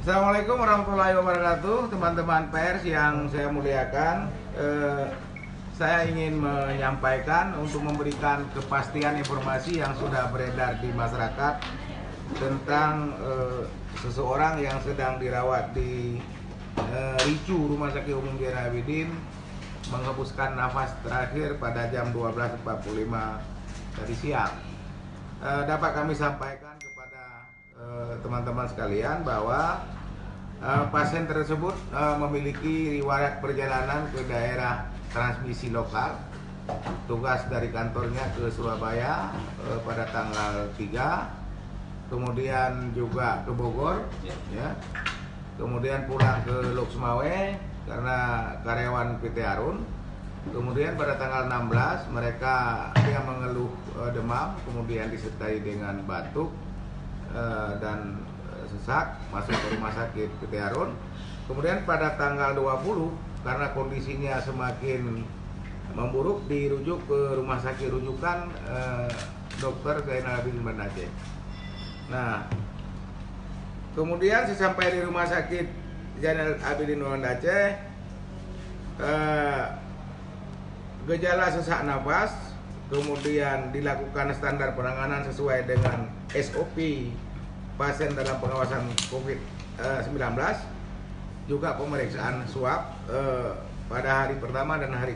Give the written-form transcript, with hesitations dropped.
Assalamualaikum warahmatullahi wabarakatuh, teman-teman pers yang saya muliakan. Saya ingin menyampaikan untuk memberikan kepastian informasi yang sudah beredar di masyarakat tentang seseorang yang sedang dirawat di RICU Rumah Sakit Umum Zainal Abidin menghembuskan nafas terakhir pada jam 12.45 tadi siang. Dapat kami sampaikan kepada teman-teman sekalian bahwa pasien tersebut memiliki riwayat perjalanan ke daerah transmisi lokal, tugas dari kantornya ke Surabaya pada tanggal 3, kemudian juga ke Bogor, ya. Kemudian pulang ke Loksmawe karena karyawan PT Arun. Kemudian pada tanggal 16 mereka yang mengeluh demam, kemudian disertai dengan batuk dan sesak, masuk ke rumah sakit PT Arun. Kemudian pada tanggal 20 karena kondisinya semakin memburuk dirujuk ke rumah sakit rujukan Dr. Zainal Abidin Banda Aceh. Nah, kemudian sesampai di rumah sakit Zainal Abidin Banda Aceh, gejala sesak nafas, kemudian dilakukan standar penanganan sesuai dengan SOP pasien dalam pengawasan COVID-19, juga pemeriksaan swab pada hari pertama dan hari